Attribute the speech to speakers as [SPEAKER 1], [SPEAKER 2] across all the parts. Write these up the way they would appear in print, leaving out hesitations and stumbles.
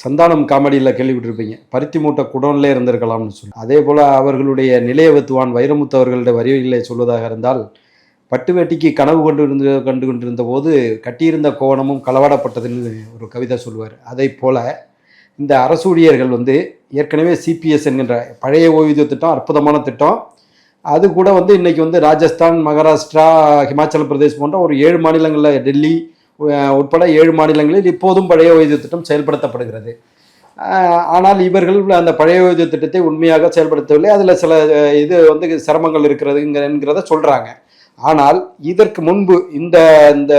[SPEAKER 1] சந்தானம் காமெடியில் கேள்விப்பட்டிருப்பீங்க, பருத்தி மூட்டை குடோன்லே இருந்திருக்கலாம்னு சொல்லி. அதே போல் அவர்களுடைய நிலைய வித்துவான் வைரமுத்து அவர்களுடைய வரிகளை சொல்வதாக இருந்தால், பட்டு வேட்டிக்கு கனவு கண்டு கொண்டிருந்த போது கட்டியிருந்த கோவணமும் களவாடப்பட்டதுன்னு ஒரு கவிதை சொல்லுவார். அதே போல் இந்த அரசு ஊழியர்கள் ஏற்கனவே சிபிஎஸ் என்கின்ற பழைய ஓய்வூதிய திட்டம் அற்புதமான திட்டம். அது கூட இன்னைக்கு ராஜஸ்தான், மகாராஷ்டிரா, ஹிமாச்சல பிரதேஷ் போன்ற ஒரு 7 மாநிலங்களில், டெல்லி உட்பட 7 மாநிலங்களில் இப்போதும் பழைய ஓய்வூதிய திட்டம் செயல்படுத்தப்படுகிறது. ஆனால் இவர்கள் அந்த பழைய ஓய்வூதிய திட்டத்தை உண்மையாக செயல்படுத்தவில்லை. அதில் சில சிரமங்கள் என்கிறத சொல்கிறாங்க. ஆனால் இதற்கு முன்பு இந்த இந்த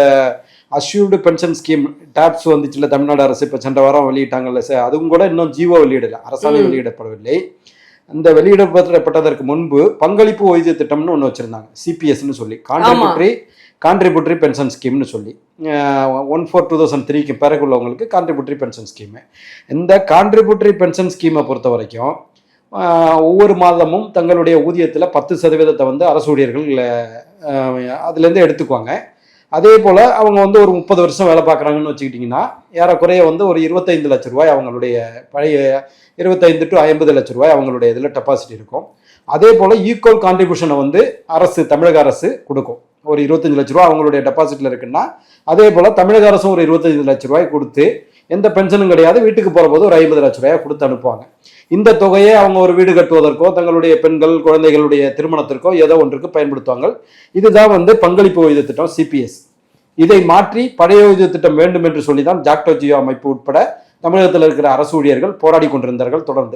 [SPEAKER 1] அஷ்யூர்டு பென்ஷன் ஸ்கீம் டாப்ஸ் வந்துச்சுல, தமிழ்நாடு அரசு இப்போ சென்ற வாரம் வெளியிட்டாங்கல்ல, அதுவும் கூட இன்னும் ஜீவோ வெளியிடலை, அரசாணை வெளியிடப்படவில்லை. அந்த வெளியிடப்பட்டதற்கு முன்பு பங்களிப்பு ஓய்வூதிய திட்டம்னு ஒன்று வச்சுருந்தாங்க, சிபிஎஸ்ன்னு சொல்லி, கான்ட்ரிபியூட்டரி பென்ஷன் ஸ்கீம்னு சொல்லி. 14/2003க்கு பிறகு உள்ளவங்களுக்கு கான்ட்ரிபியூட்டரி பென்ஷன் ஸ்கீமு. இந்த கான்ட்ரிபியூட்டரி பென்ஷன் ஸ்கீமை பொறுத்த வரைக்கும் ஒவ்வொரு மாதமும் தங்களுடைய ஊதியத்தில் 10% அரசு ஊழியர்கள் அதுலேருந்து எடுத்துக்குவாங்க. அதே போல் அவங்க ஒரு 30 வருஷம் வேலை பார்க்குறாங்கன்னு வச்சுக்கிட்டிங்கன்னா, ஏறக்குறைய ஒரு 25 லட்ச ரூபாய் அவங்களுடைய பழைய 25 to 50 லட்ச ரூபாய் அவங்களுடைய இதில் டெபாசிட் இருக்கும். அதே போல் ஈக்குவல் கான்ட்ரிபியூஷனை தமிழக அரசு கொடுக்கும். ஒரு 25 லட்ச ரூபா அவங்களுடைய டெபாசிட்டில் இருக்குன்னா, அதே போல் தமிழக அரசும் ஒரு 25 லட்ச ரூபாய் கொடுத்து, எந்த பென்ஷனும் கிடையாது, வீட்டுக்கு போகிற போது ஒரு 50 லட்ச ரூபாய் கொடுத்து அனுப்புவாங்க. இந்த தொகையை அவங்க ஒரு வீடு கட்டுவதற்கோ, தங்களுடைய பெண்கள் குழந்தைகளுடைய திருமணத்திற்கோ ஏதோ ஒன்றுக்கு பயன்படுத்துவாங்க. இதுதான் பங்களிப்பு ஓய்வூதிய திட்டம், சிபிஎஸ். இதை மாற்றி பழைய ஓய்வூதிய திட்டம் வேண்டும் என்று சொல்லி தான் ஜாக்டோ ஜியோ அமைப்பு உட்பட தமிழகத்தில் இருக்கிற அரசு ஊழியர்கள் போராடி கொண்டிருந்தார்கள் தொடர்ந்து.